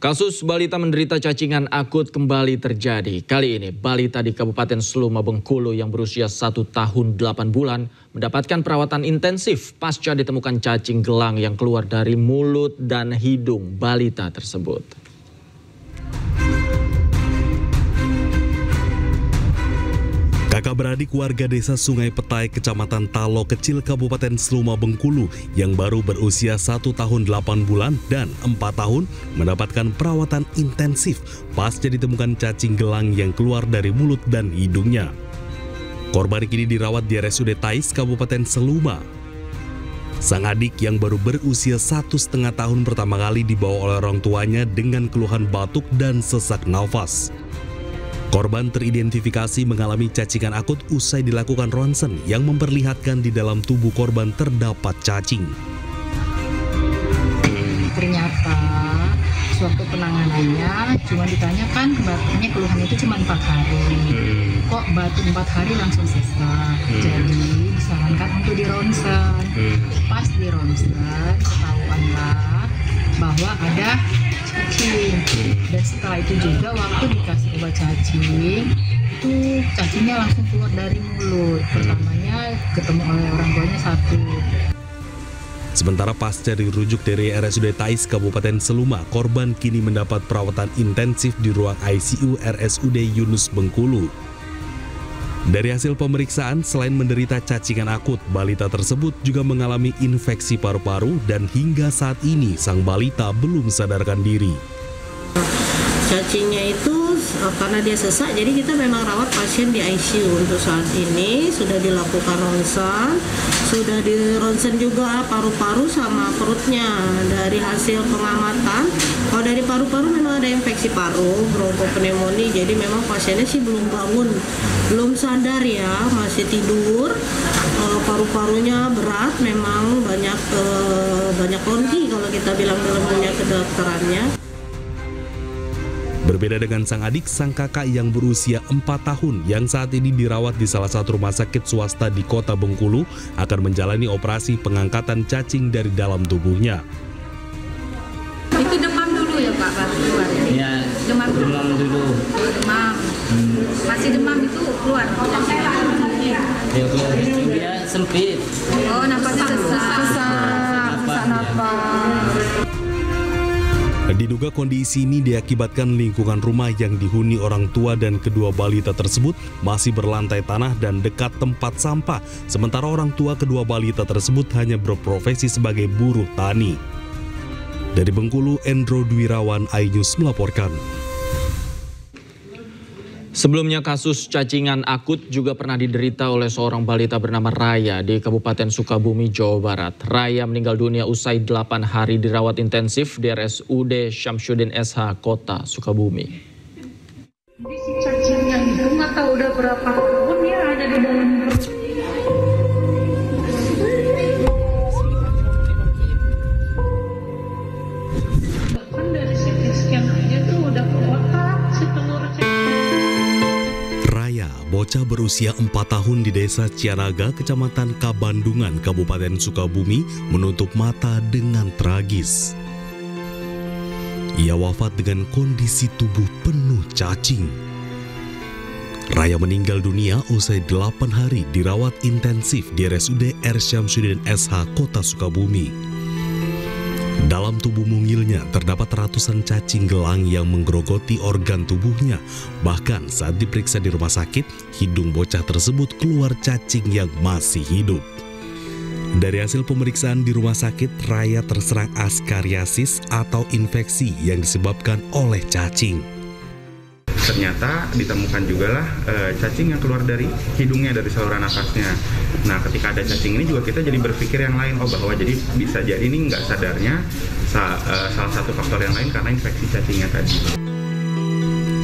Kasus balita menderita cacingan akut kembali terjadi. Kali ini balita di Kabupaten Seluma Bengkulu yang berusia 1 tahun 8 bulan mendapatkan perawatan intensif pasca ditemukan cacing gelang yang keluar dari mulut dan hidung balita tersebut. Kakak beradik warga desa Sungai Petai, Kecamatan Talo Kecil, Kabupaten Seluma Bengkulu yang baru berusia 1 tahun 8 bulan dan 4 tahun mendapatkan perawatan intensif pasca ditemukan cacing gelang yang keluar dari mulut dan hidungnya. Korban kini dirawat di RSUD Tais, Kabupaten Seluma. Sang adik yang baru berusia 1,5 tahun pertama kali dibawa oleh orang tuanya dengan keluhan batuk dan sesak nafas. Korban teridentifikasi mengalami cacingan akut usai dilakukan ronsen yang memperlihatkan di dalam tubuh korban terdapat cacing. Ternyata suatu penanganannya cuma ditanyakan batuknya keluhan itu cuma 4 hari. Kok batuk 4 hari langsung sesak. Jadi disarankan untuk di ronsen. Pas di ronsen ketahuanlah bahwa ada cacing. Dan setelah itu juga waktu dikasih obat cacing, itu cacingnya langsung keluar dari mulut. Pertamanya ketemu oleh orang tuanya 1. Sementara pasca dirujuk dari RSUD Tais, Kabupaten Seluma, korban kini mendapat perawatan intensif di ruang ICU RSUD Yunus Bengkulu. Dari hasil pemeriksaan, selain menderita cacingan akut, balita tersebut juga mengalami infeksi paru-paru dan hingga saat ini sang balita belum sadarkan diri. Cacingnya itu karena dia sesak, jadi kita memang rawat pasien di ICU. Untuk saat ini sudah dilakukan ronsen, sudah dironsen juga paru-paru sama perutnya. Dari hasil pengamatan, kalau dari paru-paru memang ada infeksi paru, bronkopneumonia, jadi memang pasiennya sih belum bangun, belum sadar ya, masih tidur. Paru-parunya berat, memang banyak lonti kalau kita bilang dalam dunia kedokterannya. Berbeda dengan sang adik, sang kakak yang berusia 4 tahun yang saat ini dirawat di salah satu rumah sakit swasta di kota Bengkulu akan menjalani operasi pengangkatan cacing dari dalam tubuhnya. Itu demam dulu ya Pak, baru keluar? Ya, demam dulu. Demam. Masih demam itu keluar? Ya, keluar itu dia sempit. Oh, napasnya sesak napas. Diduga kondisi ini diakibatkan lingkungan rumah yang dihuni orang tua dan kedua balita tersebut masih berlantai tanah dan dekat tempat sampah, sementara orang tua kedua balita tersebut hanya berprofesi sebagai buruh tani. Dari Bengkulu, Endro Dwirawan, iNews melaporkan. Sebelumnya kasus cacingan akut juga pernah diderita oleh seorang balita bernama Raya di Kabupaten Sukabumi, Jawa Barat. Raya meninggal dunia usai 8 hari dirawat intensif di RSUD Syamsuddin SH Kota Sukabumi. Si cacingnya itu nggak tahu udah berapa tahun ya ada di dalam perut. Bahkan dari CT scan aja tuh udah kotak si telur. Bocah berusia 4 tahun di desa Cianaga, Kecamatan Kabandungan, Kabupaten Sukabumi, menutup mata dengan tragis. Ia wafat dengan kondisi tubuh penuh cacing. Raya meninggal dunia usai 8 hari dirawat intensif di RSUD R. Syamsuddin SH Kota Sukabumi. Dalam tubuh mungilnya terdapat ratusan cacing gelang yang menggerogoti organ tubuhnya. Bahkan saat diperiksa di rumah sakit, hidung bocah tersebut keluar cacing yang masih hidup. Dari hasil pemeriksaan di rumah sakit, Raya terserang askariasis atau infeksi yang disebabkan oleh cacing. Ternyata ditemukan juga lah cacing yang keluar dari hidungnya, dari saluran nafasnya. Nah, ketika ada cacing ini juga kita jadi berpikir yang lain, bahwa jadi bisa jadi ini nggak sadarnya salah satu faktor yang lain karena infeksi cacingnya tadi.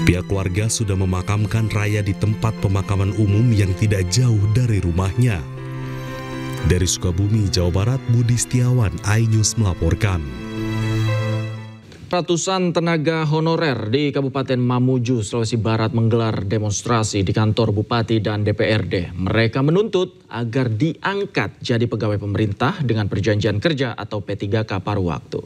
Pihak keluarga sudah memakamkan Raya di tempat pemakaman umum yang tidak jauh dari rumahnya. Dari Sukabumi, Jawa Barat, Budi Setiawan, iNews melaporkan. Ratusan tenaga honorer di Kabupaten Mamuju, Sulawesi Barat menggelar demonstrasi di kantor Bupati dan DPRD. Mereka menuntut agar diangkat jadi pegawai pemerintah dengan perjanjian kerja atau P3K paruh waktu.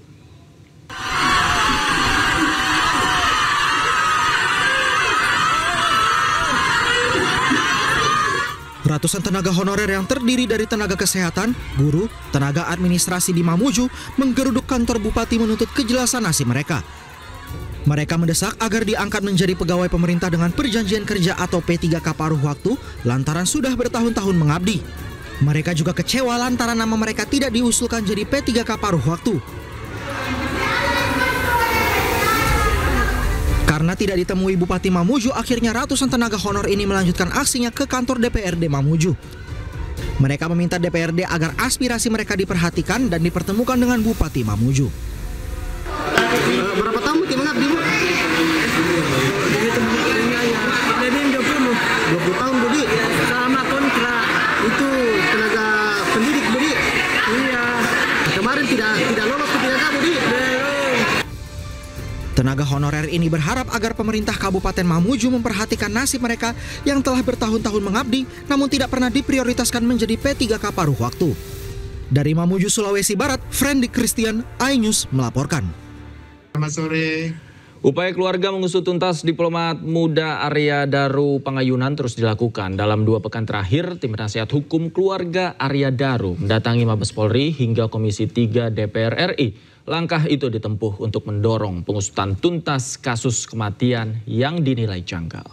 Ratusan tenaga honorer yang terdiri dari tenaga kesehatan, guru, tenaga administrasi di Mamuju menggeruduk kantor bupati menuntut kejelasan nasib mereka. Mereka mendesak agar diangkat menjadi pegawai pemerintah dengan perjanjian kerja atau P3K paruh waktu lantaran sudah bertahun-tahun mengabdi. Mereka juga kecewa lantaran nama mereka tidak diusulkan jadi P3K paruh waktu. Karena tidak ditemui Bupati Mamuju, akhirnya ratusan tenaga honor ini melanjutkan aksinya ke kantor DPRD Mamuju. Mereka meminta DPRD agar aspirasi mereka diperhatikan dan dipertemukan dengan Bupati Mamuju. Berapa tahun mungkin mengabdi, Bu? 20 tahun, Budi. Sama kontrak. Itu tenaga pendidik, Budi. Iya. Kemarin tidak lolos P3K, Budi. Tenaga honorer ini berharap agar pemerintah Kabupaten Mamuju memperhatikan nasib mereka yang telah bertahun-tahun mengabdi namun tidak pernah diprioritaskan menjadi P3K paruh waktu. Dari Mamuju, Sulawesi Barat, Frendy Christian, iNews melaporkan. Selamat sore. Upaya keluarga mengusut tuntas diplomat muda Arya Daru Pangayunan terus dilakukan. Dalam 2 pekan terakhir, Tim Nasihat Hukum Keluarga Arya Daru mendatangi Mabes Polri hingga Komisi 3 DPR RI. Langkah itu ditempuh untuk mendorong pengusutan tuntas kasus kematian yang dinilai janggal.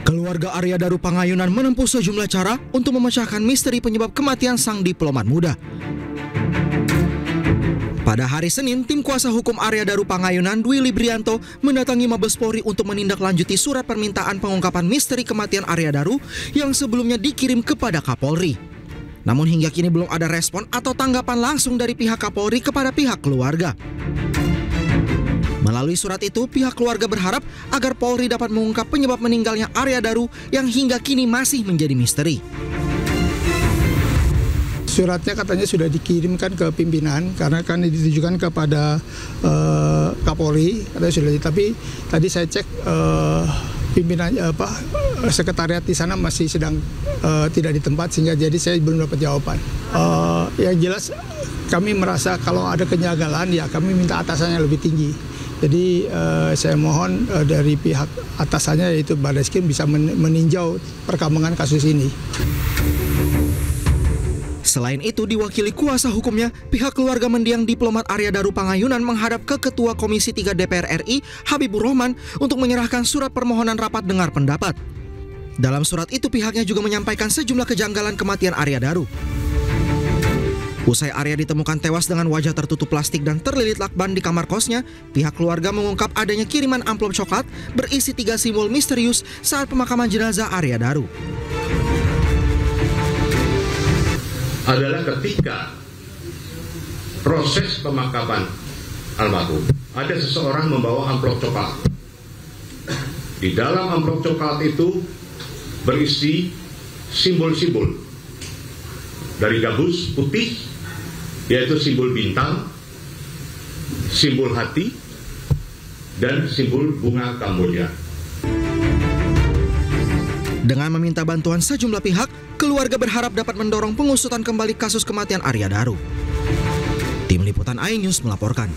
Keluarga Arya Daru Pangayunan menempuh sejumlah cara untuk memecahkan misteri penyebab kematian sang diplomat muda. Pada hari Senin, tim kuasa hukum Arya Daru Pangayunan, Dwi Librianto, mendatangi Mabes Polri untuk menindaklanjuti surat permintaan pengungkapan misteri kematian Arya Daru yang sebelumnya dikirim kepada Kapolri. Namun hingga kini belum ada respon atau tanggapan langsung dari pihak Kapolri kepada pihak keluarga. Melalui surat itu, pihak keluarga berharap agar Polri dapat mengungkap penyebab meninggalnya Arya Daru yang hingga kini masih menjadi misteri. Suratnya katanya sudah dikirimkan ke pimpinan karena kan ditujukan kepada Kapolri, katanya sudah. Tapi tadi saya cek pimpinan sekretariat di sana masih sedang tidak di tempat sehingga jadi saya belum dapat jawaban. Yang jelas kami merasa kalau ada kejanggalan ya kami minta atasannya lebih tinggi. Jadi saya mohon dari pihak atasannya yaitu Barreskrim bisa meninjau perkembangan kasus ini. Selain itu, diwakili kuasa hukumnya, pihak keluarga mendiang diplomat Arya Daru Pangayunan menghadap ke Ketua Komisi 3 DPR RI, Habibur Rahman, untuk menyerahkan surat permohonan rapat dengar pendapat. Dalam surat itu, pihaknya juga menyampaikan sejumlah kejanggalan kematian Arya Daru. Usai Arya ditemukan tewas dengan wajah tertutup plastik dan terlilit lakban di kamar kosnya, pihak keluarga mengungkap adanya kiriman amplop coklat berisi 3 simbol misterius saat pemakaman jenazah Arya Daru. Adalah ketika proses pemakaman almarhum ada seseorang membawa amplop coklat. Di dalam amplop coklat itu berisi simbol-simbol dari gabus putih, yaitu simbol bintang, simbol hati, dan simbol bunga Kamboja. Dengan meminta bantuan sejumlah pihak, keluarga berharap dapat mendorong pengusutan kembali kasus kematian Arya Daru. Tim Liputan iNews melaporkan.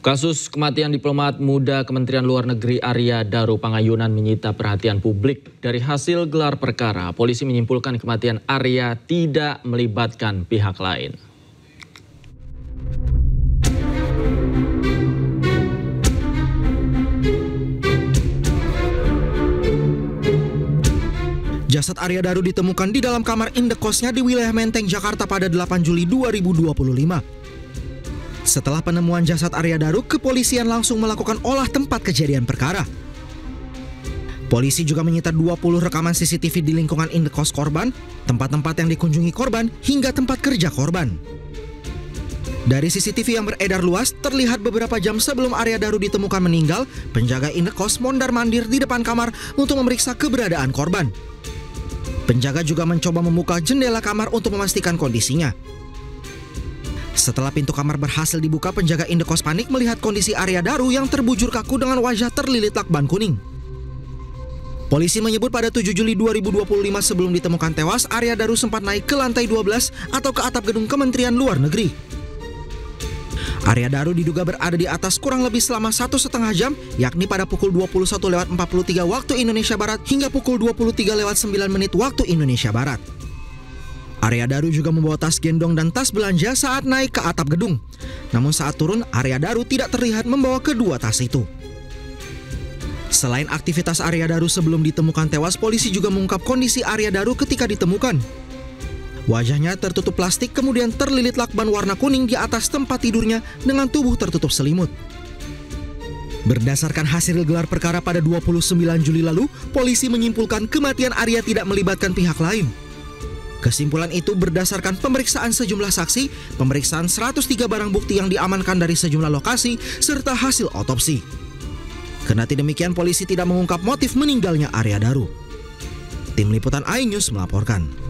Kasus kematian diplomat muda Kementerian Luar Negeri Arya Daru Pangayunan menyita perhatian publik. Dari hasil gelar perkara, polisi menyimpulkan kematian Arya tidak melibatkan pihak lain. Jasad Arya Daru ditemukan di dalam kamar indekosnya di wilayah Menteng, Jakarta pada 8 Juli 2025. Setelah penemuan jasad Arya Daru, kepolisian langsung melakukan olah tempat kejadian perkara. Polisi juga menyita 20 rekaman CCTV di lingkungan indekos korban, tempat-tempat yang dikunjungi korban, hingga tempat kerja korban. Dari CCTV yang beredar luas, terlihat beberapa jam sebelum Arya Daru ditemukan meninggal, penjaga indekos mondar-mandir di depan kamar untuk memeriksa keberadaan korban. Penjaga juga mencoba membuka jendela kamar untuk memastikan kondisinya. Setelah pintu kamar berhasil dibuka, penjaga indekos panik melihat kondisi Arya Daru yang terbujur kaku dengan wajah terlilit lakban kuning. Polisi menyebut pada 7 Juli 2025 sebelum ditemukan tewas, Arya Daru sempat naik ke lantai 12 atau ke atap gedung Kementerian Luar Negeri. Arya Daru diduga berada di atas kurang lebih selama 1,5 jam, yakni pada pukul 21.43 waktu Indonesia Barat hingga pukul 23.09 waktu Indonesia Barat. Arya Daru juga membawa tas gendong dan tas belanja saat naik ke atap gedung. Namun saat turun, Arya Daru tidak terlihat membawa kedua tas itu. Selain aktivitas Arya Daru sebelum ditemukan tewas, polisi juga mengungkap kondisi Arya Daru ketika ditemukan. Wajahnya tertutup plastik, kemudian terlilit lakban warna kuning di atas tempat tidurnya dengan tubuh tertutup selimut. Berdasarkan hasil gelar perkara pada 29 Juli lalu, polisi menyimpulkan kematian Arya tidak melibatkan pihak lain. Kesimpulan itu berdasarkan pemeriksaan sejumlah saksi, pemeriksaan 103 barang bukti yang diamankan dari sejumlah lokasi, serta hasil otopsi. Kendati demikian, polisi tidak mengungkap motif meninggalnya Arya Daru. Tim Liputan iNews melaporkan.